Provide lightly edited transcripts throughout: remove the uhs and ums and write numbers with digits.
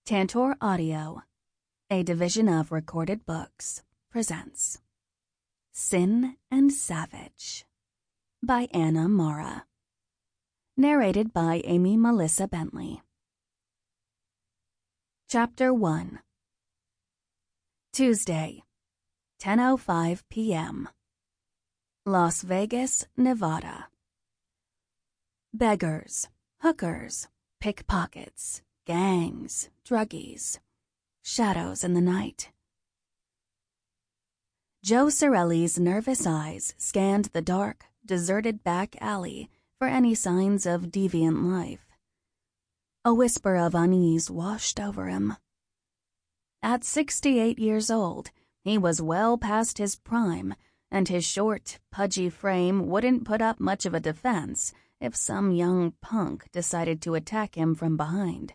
Tantor Audio, a division of Recorded Books, presents Sin and Savage by Anna Mara. Narrated by Amy Melissa Bentley. Chapter 1. Tuesday, 10:05 p.m. Las Vegas, Nevada. Beggars, hookers, pickpockets, gangs, druggies, shadows in the night. Joe Sorelli's nervous eyes scanned the dark, deserted back alley for any signs of deviant life. A whisper of unease washed over him. At 68 years old, he was well past his prime, and his short, pudgy frame wouldn't put up much of a defense if some young punk decided to attack him from behind.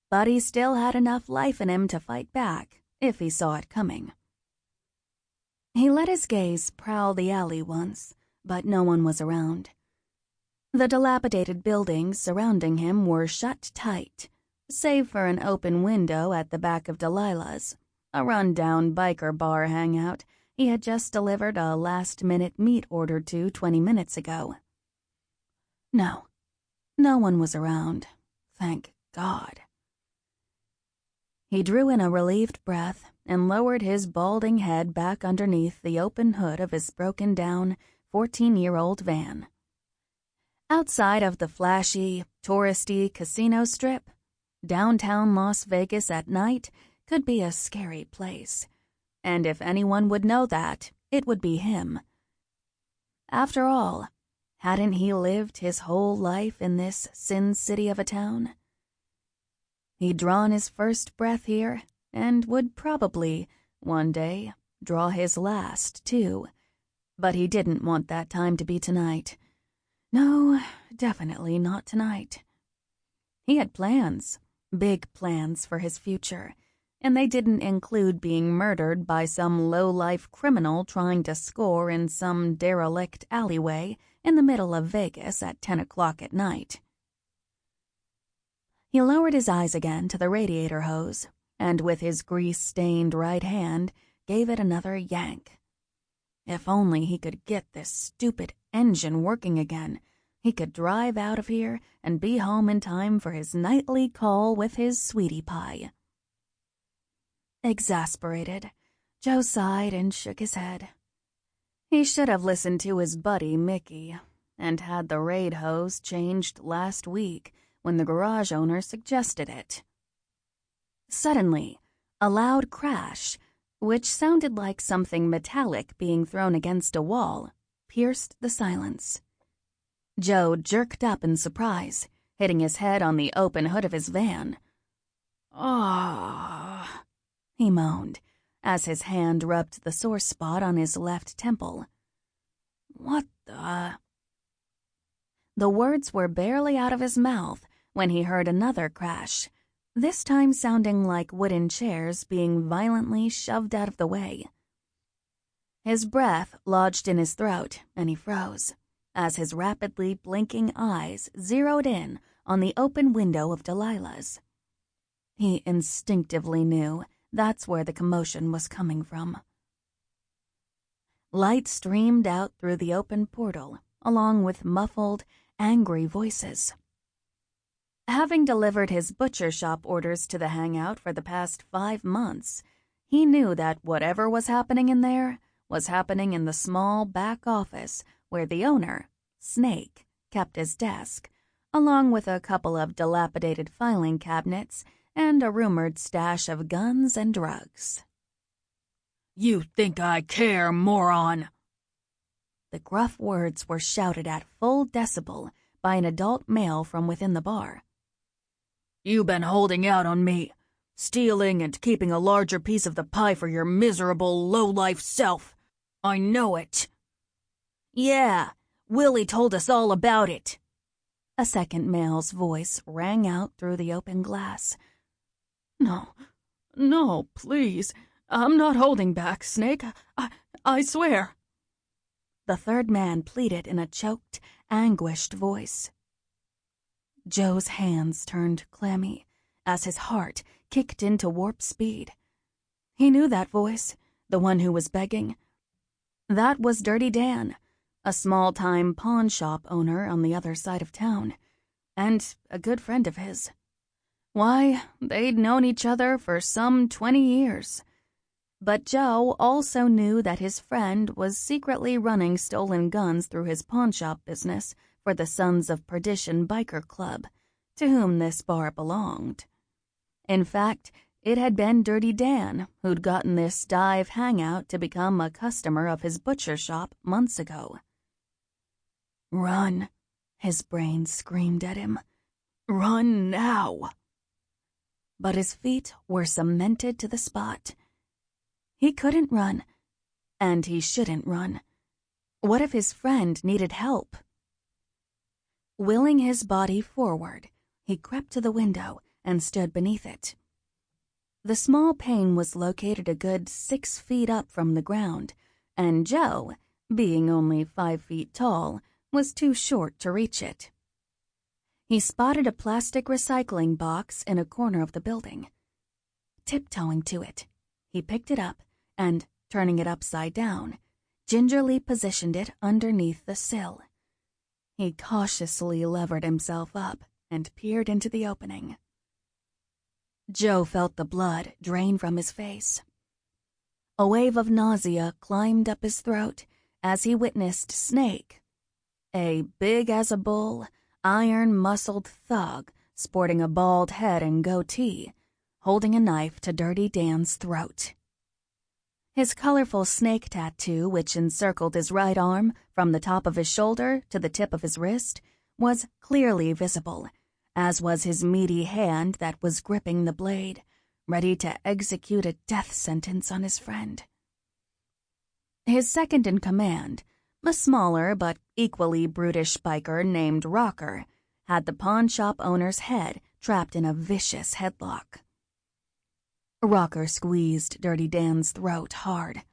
But he still had enough life in him to fight back if he saw it coming. He let his gaze prowl the alley once, but no one was around. The dilapidated buildings surrounding him were shut tight, save for an open window at the back of Delilah's, a run-down biker bar hangout he had just delivered a last-minute meat order to 20 minutes ago. No one was around, thank God. He drew in a relieved breath and lowered his balding head back underneath the open hood of his broken-down 14-year-old van. Outside of the flashy, touristy casino strip, downtown Las Vegas at night could be a scary place, and if anyone would know that, it would be him. After all, hadn't he lived his whole life in this Sin City of a town? He'd drawn his first breath here, and would probably, one day, draw his last, too. But he didn't want that time to be tonight. No, definitely not tonight. He had plans, big plans for his future, and they didn't include being murdered by some low-life criminal trying to score in some derelict alleyway in the middle of Vegas at 10 o'clock at night. He lowered his eyes again to the radiator hose, and with his grease-stained right hand, gave it another yank. If only he could get this stupid engine working again, he could drive out of here and be home in time for his nightly call with his sweetie pie. Exasperated, Joe sighed and shook his head. He should have listened to his buddy Mickey, and had the raid hose changed last week when the garage owner suggested it. Suddenly, a loud crash, which sounded like something metallic being thrown against a wall, pierced the silence. Joe jerked up in surprise, hitting his head on the open hood of his van. "Ah," he moaned, as his hand rubbed the sore spot on his left temple. "What the—" The words were barely out of his mouth when he heard another crash, this time sounding like wooden chairs being violently shoved out of the way. His breath lodged in his throat, and he froze, as his rapidly blinking eyes zeroed in on the open window of Delilah's. He instinctively knew that's where the commotion was coming from. Light streamed out through the open portal, along with muffled, angry voices. Having delivered his butcher shop orders to the hangout for the past 5 months, he knew that whatever was happening in there was happening in the small back office where the owner, Snake, kept his desk, along with a couple of dilapidated filing cabinets and a rumored stash of guns and drugs. "You think I care, moron!" The gruff words were shouted at full decibel by an adult male from within the bar. "You've been holding out on me, stealing and keeping a larger piece of the pie for your miserable, low-life self. I know it." "Yeah, Willie told us all about it." A second male's voice rang out through the open glass. No, please. I'm not holding back, Snake. I swear." The third man pleaded in a choked, anguished voice. Joe's hands turned clammy, as his heart kicked into warp speed. He knew that voice, the one who was begging. That was Dirty Dan, a small-time pawn shop owner on the other side of town, and a good friend of his. Why, they'd known each other for some 20 years. But Joe also knew that his friend was secretly running stolen guns through his pawnshop business for the Sons of Perdition Biker Club, to whom this bar belonged. In fact, it had been Dirty Dan who'd gotten this dive hangout to become a customer of his butcher shop months ago. "Run," his brain screamed at him. "Run now." But his feet were cemented to the spot. He couldn't run, and he shouldn't run. What if his friend needed help? Willing his body forward, he crept to the window and stood beneath it. The small pane was located a good 6 feet up from the ground, and Joe, being only 5 feet tall, was too short to reach it. He spotted a plastic recycling box in a corner of the building. Tiptoeing to it, he picked it up and, turning it upside down, gingerly positioned it underneath the sill. He cautiously levered himself up and peered into the opening. Joe felt the blood drain from his face. A wave of nausea climbed up his throat as he witnessed Snake, a big-as-a-bull, iron-muscled thug sporting a bald head and goatee, holding a knife to Dirty Dan's throat. His colorful snake tattoo, which encircled his right arm from the top of his shoulder to the tip of his wrist, was clearly visible, as was his meaty hand that was gripping the blade, ready to execute a death sentence on his friend. His second-in-command, a smaller but equally brutish biker named Rocker, had the pawnshop owner's head trapped in a vicious headlock. Rocker squeezed Dirty Dan's throat hard.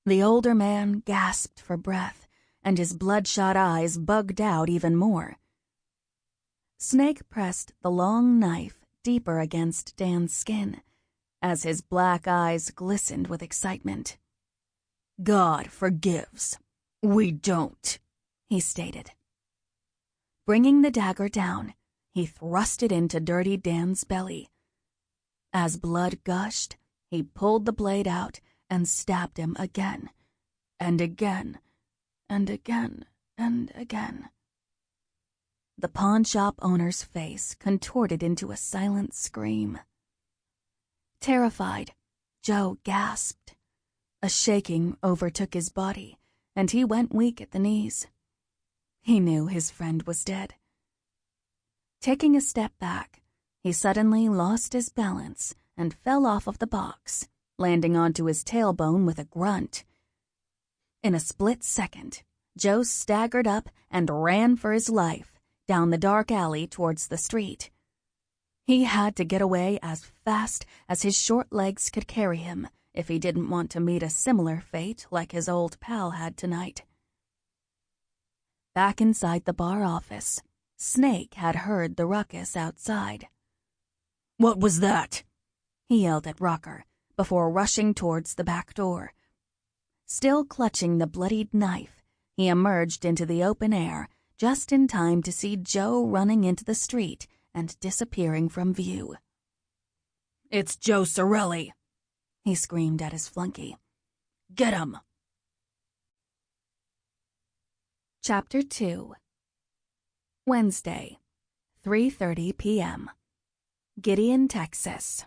The older man gasped for breath, and his bloodshot eyes bugged out even more. Snake pressed the long knife deeper against Dan's skin, as his black eyes glistened with excitement. "God forgives. We don't," he stated. Bringing the dagger down, he thrust it into Dirty Dan's belly. As blood gushed, he pulled the blade out and stabbed him again, and again, and again, and again. The pawnshop owner's face contorted into a silent scream. Terrified, Joe gasped. A shaking overtook his body, and he went weak at the knees. He knew his friend was dead. Taking a step back, he suddenly lost his balance and fell off of the box, landing onto his tailbone with a grunt. In a split second, Joe staggered up and ran for his life down the dark alley towards the street. He had to get away as fast as his short legs could carry him if he didn't want to meet a similar fate like his old pal had tonight. Back inside the bar office, Snake had heard the ruckus outside. "What was that?" he yelled at Rocker before rushing towards the back door. Still clutching the bloodied knife, he emerged into the open air just in time to see Joe running into the street and disappearing from view. "It's Joe Sorelli," he screamed at his flunky. "Get him!" Chapter 2. Wednesday, 3:30 p.m. Gideon, Texas.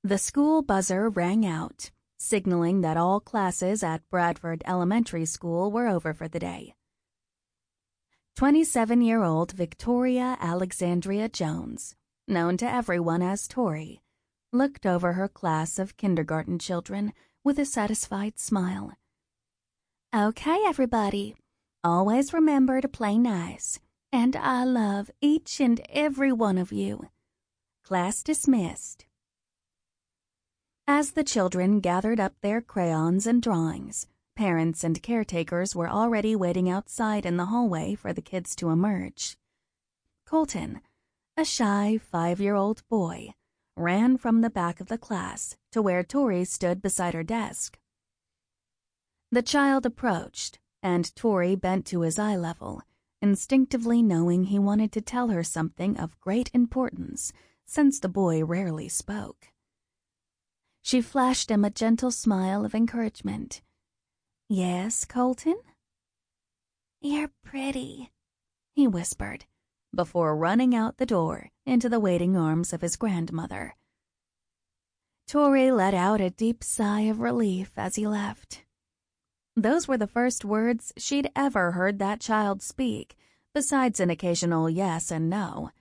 The school buzzer rang out, signaling that all classes at Bradford Elementary School were over for the day. 27-year-old Victoria Alexandria Jones, known to everyone as Tori, looked over her class of kindergarten children with a satisfied smile. "Okay, everybody, always remember to play nice, and I love each and every one of you. Class dismissed." As the children gathered up their crayons and drawings, parents and caretakers were already waiting outside in the hallway for the kids to emerge. Colton, A shy 5-year-old boy ran from the back of the class to where Tori stood beside her desk. The child approached, and Tori bent to his eye level, instinctively knowing he wanted to tell her something of great importance, since the boy rarely spoke. She flashed him a gentle smile of encouragement. "Yes, Colton?" "You're pretty," he whispered, before running out the door into the waiting arms of his grandmother. Tori let out a deep sigh of relief as he left. Those were the first words she'd ever heard that child speak, besides an occasional yes and no.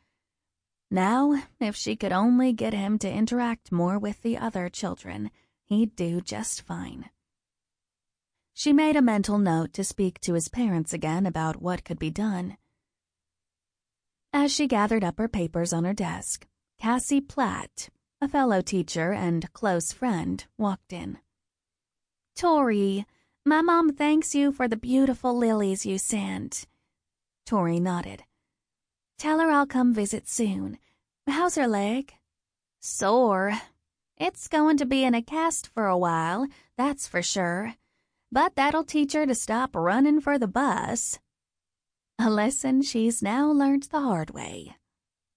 Now, if she could only get him to interact more with the other children, he'd do just fine. She made a mental note to speak to his parents again about what could be done. As she gathered up her papers on her desk, Cassie Platt, a fellow teacher and close friend, walked in. "Tori, my mom thanks you for the beautiful lilies you sent." Tori nodded. "Tell her I'll come visit soon. How's her leg?" "Sore. It's going to be in a cast for a while, that's for sure. But that'll teach her to stop running for the bus." A lesson she's now learned the hard way.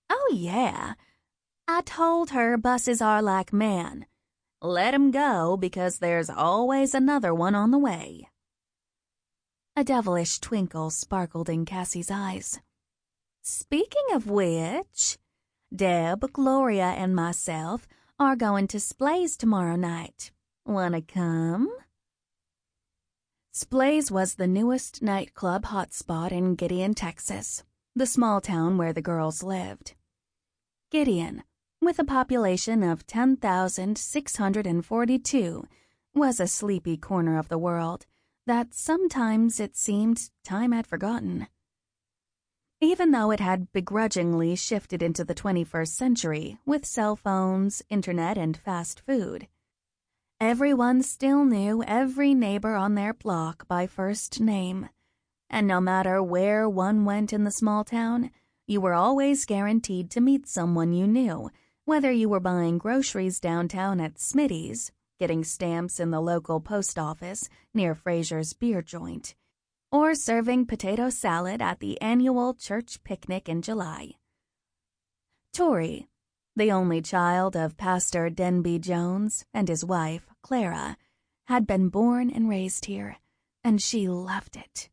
"Oh, yeah. I told her buses are like men. Let 'em go because there's always another one on the way." A devilish twinkle sparkled in Cassie's eyes. "Speaking of which, Deb, Gloria, and myself are going to Splays tomorrow night. Wanna come?" Splays was the newest nightclub hotspot in Gideon, Texas, the small town where the girls lived. Gideon, with a population of 10,642, was a sleepy corner of the world that sometimes it seemed time had forgotten. Even though it had begrudgingly shifted into the 21st century with cell phones, internet, and fast food, everyone still knew every neighbor on their block by first name, and no matter where one went in the small town, you were always guaranteed to meet someone you knew, whether you were buying groceries downtown at Smitty's, getting stamps in the local post office near Fraser's beer joint, or serving potato salad at the annual church picnic in July. Tori, the only child of Pastor Denby Jones and his wife, Clara, had been born and raised here, and she loved it.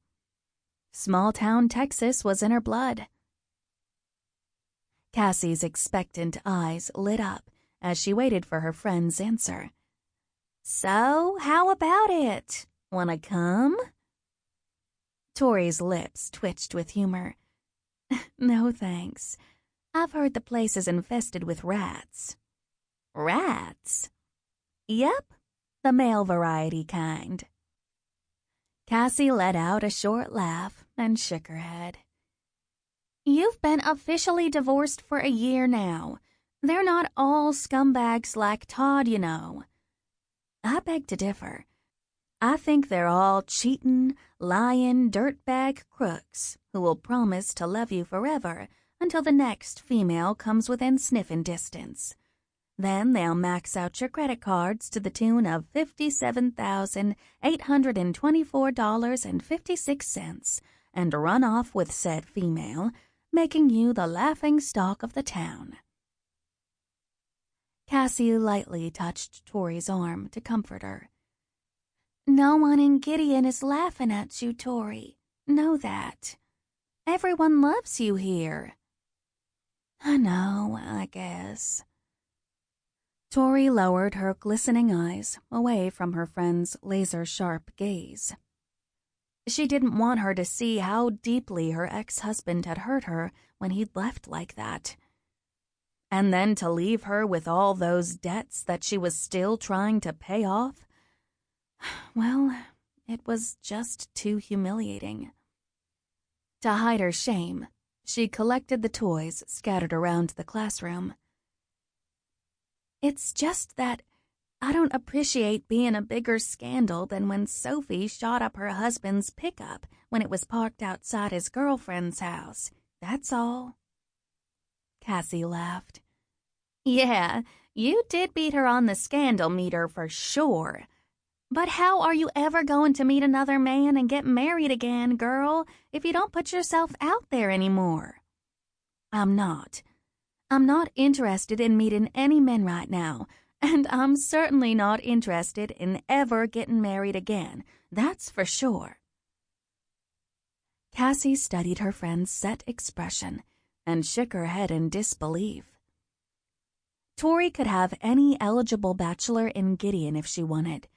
Small-town Texas was in her blood. Cassie's expectant eyes lit up as she waited for her friend's answer. "So, how about it? Wanna come?" Tori's lips twitched with humor. "No, thanks. I've heard the place is infested with rats." "Rats?" "Yep, the male variety kind." Cassie let out a short laugh and shook her head. "You've been officially divorced for a year now. They're not all scumbags like Todd, you know." "I beg to differ. I think they're all cheatin', lying, dirtbag crooks who will promise to love you forever until the next female comes within sniffing distance. Then they'll max out your credit cards to the tune of $57,824.56 and run off with said female, making you the laughing stock of the town." Cassie lightly touched Tori's arm to comfort her. "No one in Gideon is laughing at you, Tori. Know that. Everyone loves you here." "I know, I guess." Tori lowered her glistening eyes away from her friend's laser-sharp gaze. She didn't want her to see how deeply her ex-husband had hurt her when he'd left like that. And then to leave her with all those debts that she was still trying to pay off? Well, it was just too humiliating. To hide her shame, she collected the toys scattered around the classroom. "It's just that I don't appreciate being a bigger scandal than when Sophie shot up her husband's pickup when it was parked outside his girlfriend's house. That's all." Cassie laughed. Yeah, you did beat her on the scandal meter for sure. But how are you ever going to meet another man and get married again, girl, if you don't put yourself out there anymore? I'm not. I'm not interested in meeting any men right now, and I'm certainly not interested in ever getting married again, that's for sure. Cassie studied her friend's set expression and shook her head in disbelief. Tori could have any eligible bachelor in Gideon if she wanted.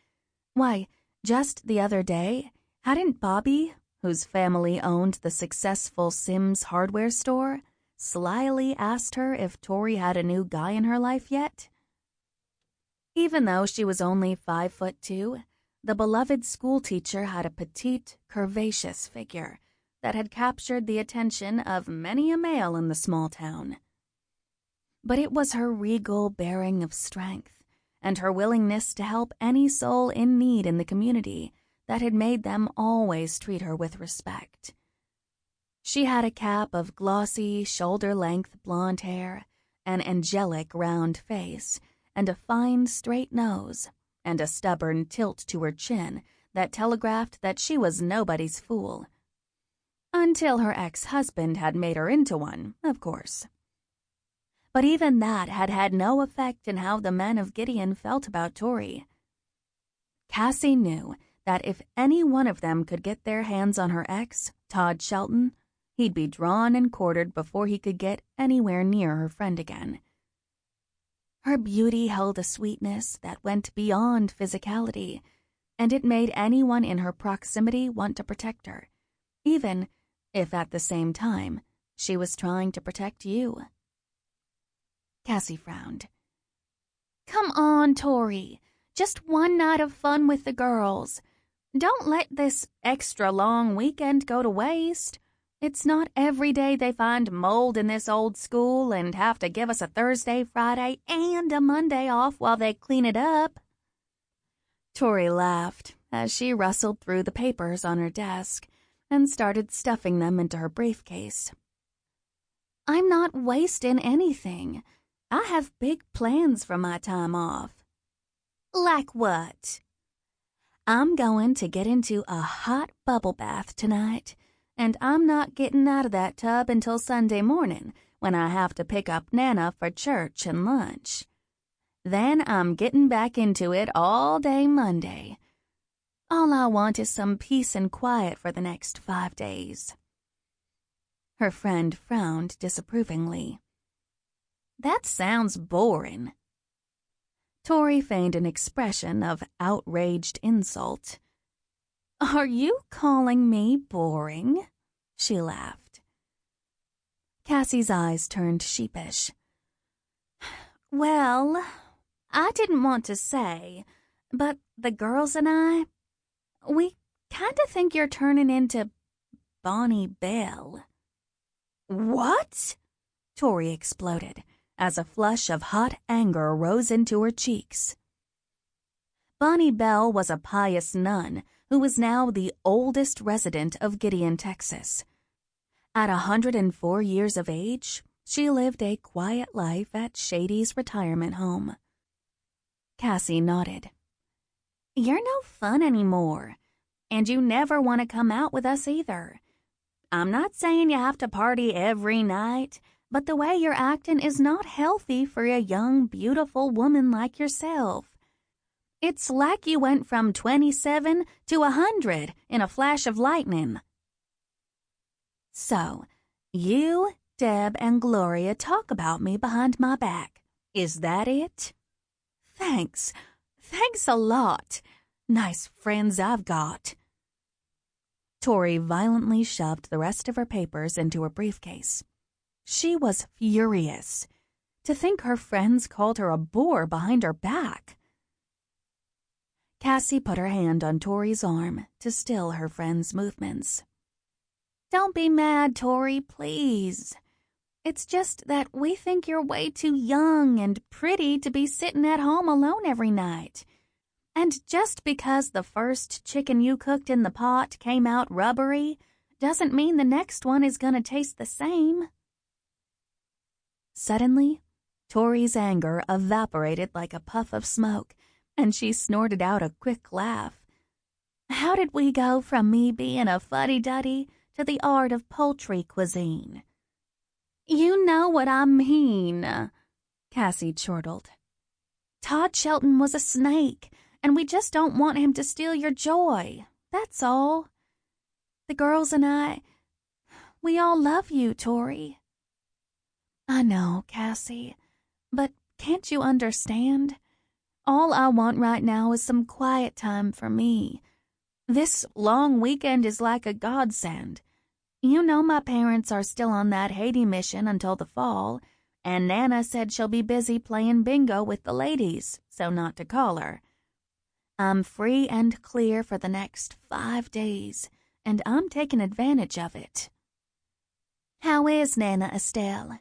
Why, just the other day, hadn't Bobby, whose family owned the successful Sims hardware store, slyly asked her if Tori had a new guy in her life yet? Even though she was only 5'2", the beloved schoolteacher had a petite, curvaceous figure that had captured the attention of many a male in the small town. But it was her regal bearing of strength and her willingness to help any soul in need in the community that had made them always treat her with respect. She had a cap of glossy, shoulder-length blonde hair, an angelic round face, and a fine, straight nose, and a stubborn tilt to her chin that telegraphed that she was nobody's fool. Until her ex-husband had made her into one, of course. But even that had had no effect in how the men of Gideon felt about Tori. Cassie knew that if any one of them could get their hands on her ex, Todd Shelton, he'd be drawn and quartered before he could get anywhere near her friend again. Her beauty held a sweetness that went beyond physicality, and it made anyone in her proximity want to protect her, even if at the same time she was trying to protect you. Cassie frowned. Come on, Tori. Just one night of fun with the girls. Don't let this extra long weekend go to waste. It's not every day they find mold in this old school and have to give us a Thursday, Friday, and a Monday off while they clean it up. Tori laughed as she rustled through the papers on her desk and started stuffing them into her briefcase. I'm not wasting anything. I have big plans for my time off. Like what? I'm going to get into a hot bubble bath tonight, and I'm not getting out of that tub until Sunday morning when I have to pick up Nana for church and lunch. Then I'm getting back into it all day Monday. All I want is some peace and quiet for the next 5 days. Her friend frowned disapprovingly. That sounds boring. Tori feigned an expression of outraged insult. Are you calling me boring? She laughed. Cassie's eyes turned sheepish. Well, I didn't want to say, but the girls and I, we kind of think you're turning into Bonnie Belle. What? Tori exploded as a flush of hot anger rose into her cheeks. Bonnie Belle was a pious nun who was now the oldest resident of Gideon, Texas. At 104 years of age, she lived a quiet life at Shady's retirement home. Cassie nodded. You're no fun anymore, and you never want to come out with us either. I'm not saying you have to party every night, but the way you're acting is not healthy for a young, beautiful woman like yourself. It's like you went from 27 to 100 in a flash of lightning. So, you, Deb, and Gloria talk about me behind my back. Is that it? Thanks. Thanks a lot. Nice friends I've got. Tori violently shoved the rest of her papers into her briefcase. She was furious to think her friends called her a bore behind her back. Cassie put her hand on Tori's arm to still her friend's movements. Don't be mad, Tori, please. It's just that we think you're way too young and pretty to be sitting at home alone every night. And just because the first chicken you cooked in the pot came out rubbery doesn't mean the next one is going to taste the same. Suddenly, Tori's anger evaporated like a puff of smoke, and she snorted out a quick laugh. How did we go from me being a fuddy-duddy to the art of poultry cuisine? You know what I mean, Cassie chortled. Todd Shelton was a snake, and we just don't want him to steal your joy. That's all. The girls and I, we all love you, Tori. I know, Cassie, but can't you understand? All I want right now is some quiet time for me. This long weekend is like a godsend. You know my parents are still on that Haiti mission until the fall, and Nana said she'll be busy playing bingo with the ladies, so not to call her. I'm free and clear for the next 5 days, and I'm taking advantage of it. How is Nana Estelle?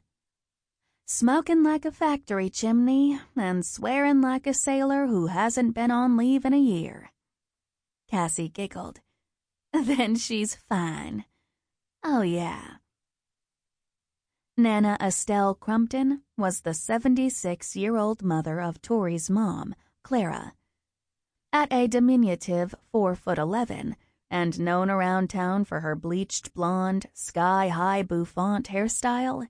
Smoking like a factory chimney and swearing like a sailor who hasn't been on leave in a year. Cassie giggled. Then she's fine. Oh, yeah. Nana Estelle Crumpton was the 76-year-old mother of Tori's mom, Clara. At a diminutive 4'11", and known around town for her bleached blonde, sky-high bouffant hairstyle,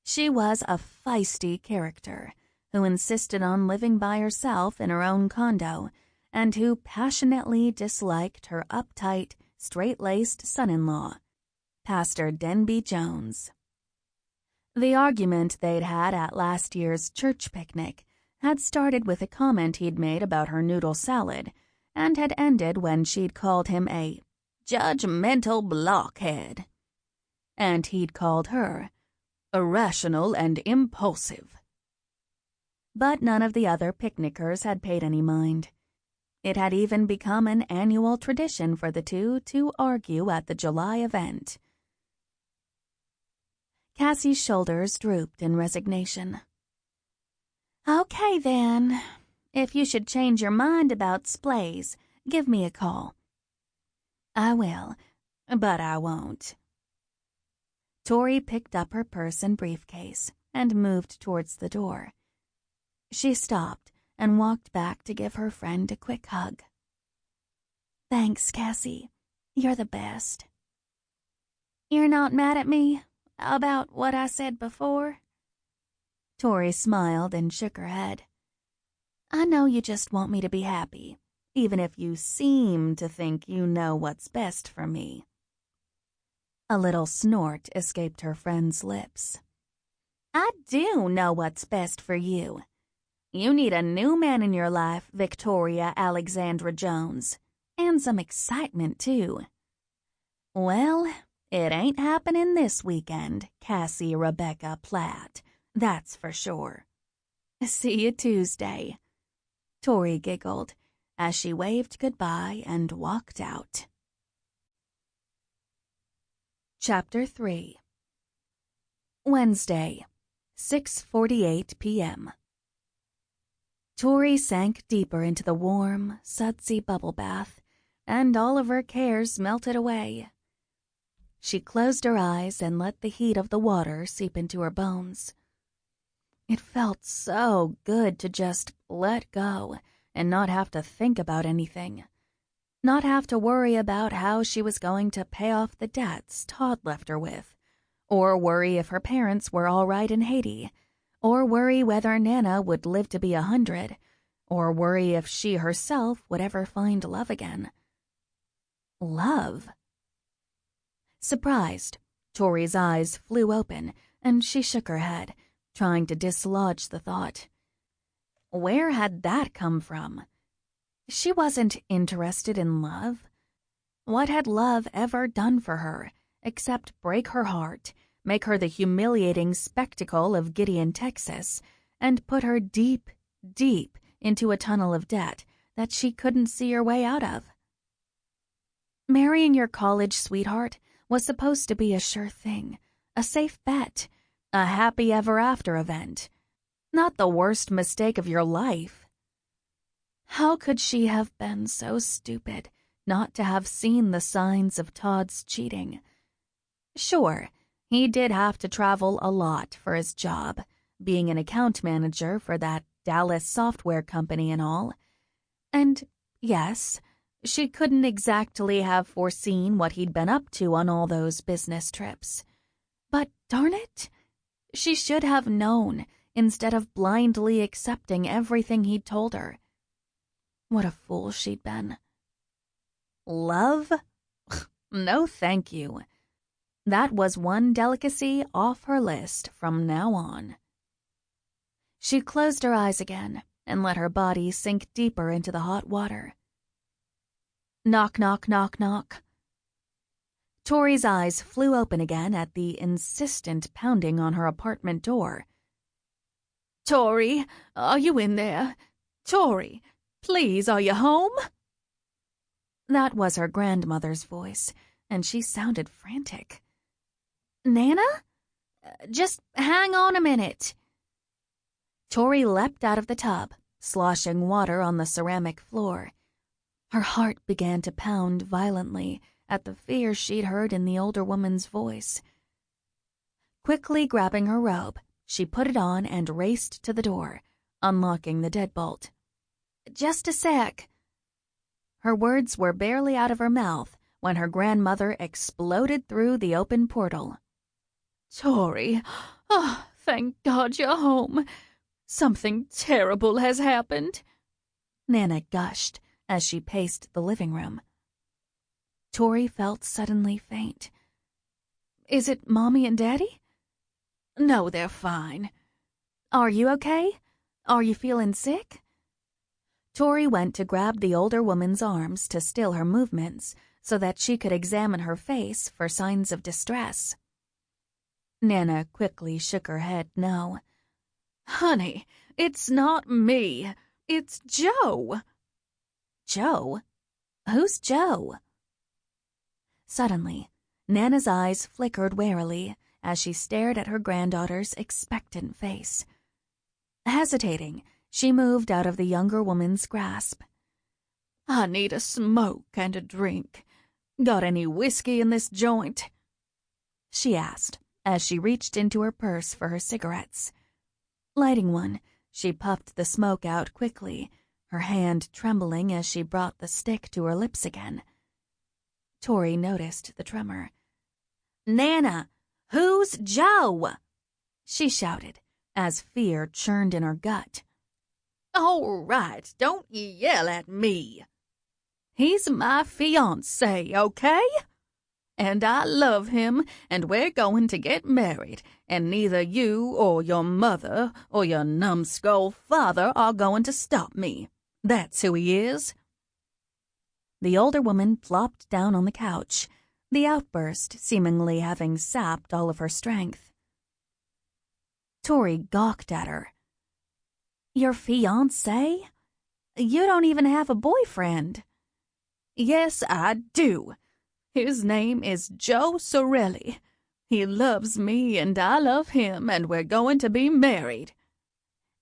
she was a feisty character who insisted on living by herself in her own condo and who passionately disliked her uptight, straight-laced son-in-law, Pastor Denby Jones. The argument they'd had at last year's church picnic had started with a comment he'd made about her noodle salad and had ended when she'd called him a judgmental blockhead. And he'd called her irrational and impulsive. But none of the other picnickers had paid any mind. It had even become an annual tradition for the two to argue at the July event. Cassie's shoulders drooped in resignation. Okay, then. If you should change your mind about splays, give me a call. I will, but I won't. Tori picked up her purse and briefcase and moved towards the door. She stopped and walked back to give her friend a quick hug. Thanks, Cassie. You're the best. You're not mad at me about what I said before? Tori smiled and shook her head. I know you just want me to be happy, even if you seem to think you know what's best for me. A little snort escaped her friend's lips. I do know what's best for you. You need a new man in your life, Victoria Alexandra Jones. And some excitement, too. Well, it ain't happening this weekend, Cassie Rebecca Platt. That's for sure. See you Tuesday. Tori giggled as she waved goodbye and walked out. Chapter 3. Wednesday, 6:48 p.m. Tori sank deeper into the warm, sudsy bubble bath, and all of her cares melted away. She closed her eyes and let the heat of the water seep into her bones. It felt so good to just let go and not have to think about anything. Not have to worry about how she was going to pay off the debts Todd left her with, or worry if her parents were all right in Haiti, or worry whether Nana would live to be 100, or worry if she herself would ever find love again. Love? Surprised, Tori's eyes flew open, and she shook her head, trying to dislodge the thought. Where had that come from? She wasn't interested in love. What had love ever done for her, except break her heart, make her the humiliating spectacle of Gideon, Texas, and put her deep, deep into a tunnel of debt that she couldn't see her way out of? Marrying your college sweetheart was supposed to be a sure thing, a safe bet, a happy ever after event, not the worst mistake of your life. How could she have been so stupid not to have seen the signs of Todd's cheating? Sure, he did have to travel a lot for his job, being an account manager for that Dallas software company and all. And yes, she couldn't exactly have foreseen what he'd been up to on all those business trips. But darn it, she should have known instead of blindly accepting everything he'd told her. What a fool she'd been. Love? No, thank you. That was one delicacy off her list from now on. She closed her eyes again and let her body sink deeper into the hot water. Knock, knock, knock, knock. Tori's eyes flew open again at the insistent pounding on her apartment door. Tori, are you in there? Tori, please, are you home? That was her grandmother's voice, and she sounded frantic. Nana? Just hang on a minute. Tori leapt out of the tub, sloshing water on the ceramic floor. Her heart began to pound violently at the fear she'd heard in the older woman's voice. Quickly grabbing her robe, she put it on and raced to the door, unlocking the deadbolt. Just a sec. Her words were barely out of her mouth when her grandmother exploded through the open portal. Tori, oh, thank God you're home. Something terrible has happened. Nana gushed as she paced the living room. Tori felt suddenly faint. Is it Mommy and Daddy? No, they're fine. Are you okay? Are you feeling sick? Tori went to grab the older woman's arms to still her movements so that she could examine her face for signs of distress. Nana quickly shook her head no. Honey, it's not me. It's Joe. Joe? Who's Joe? Suddenly, Nana's eyes flickered warily as she stared at her granddaughter's expectant face. Hesitating, she moved out of the younger woman's grasp. I need a smoke and a drink. Got any whiskey in this joint? She asked as she reached into her purse for her cigarettes. Lighting one, she puffed the smoke out quickly, her hand trembling as she brought the stick to her lips again. Tori noticed the tremor. Nana, who's Joe? She shouted as fear churned in her gut. All right, don't you yell at me. He's my fiancé, okay? And I love him, and we're going to get married, and neither you or your mother or your numbskull father are going to stop me. That's who he is. The older woman plopped down on the couch, the outburst seemingly having sapped all of her strength. Tori gawked at her. Your fiancé? You don't even have a boyfriend. Yes, I do. His name is Joe Sorelli. He loves me and I love him, and we're going to be married,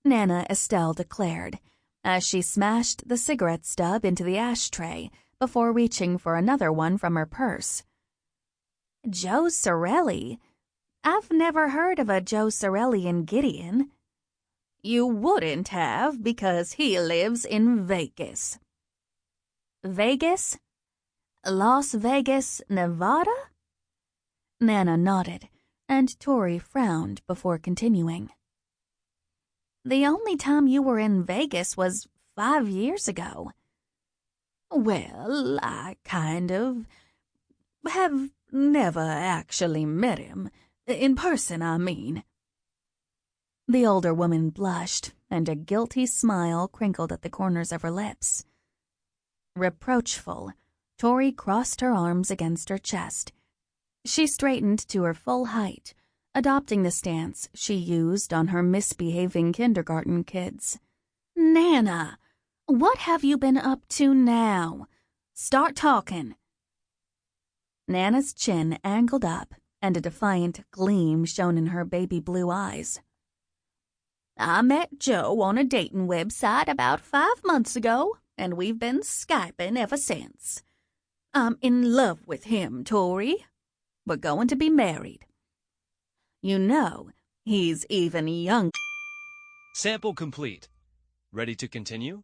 Nana Estelle declared, as she smashed the cigarette stub into the ashtray before reaching for another one from her purse. Joe Sorelli? I've never heard of a Joe Sorelli in Gideon. You wouldn't have because he lives in Vegas. Vegas? Las Vegas, Nevada? Nana nodded, and Tori frowned before continuing. The only time you were in Vegas was 5 years ago. Well, I kind of have never actually met him. In person, I mean. The older woman blushed, and a guilty smile crinkled at the corners of her lips. Reproachful, Tori crossed her arms against her chest. She straightened to her full height, adopting the stance she used on her misbehaving kindergarten kids. Nana, what have you been up to now? Start talking. Nana's chin angled up, and a defiant gleam shone in her baby blue eyes. I met Joe on a dating website about 5 months ago, and we've been Skyping ever since. I'm in love with him, Tori. We're going to be married. You know, he's even young. Sample complete. Ready to continue?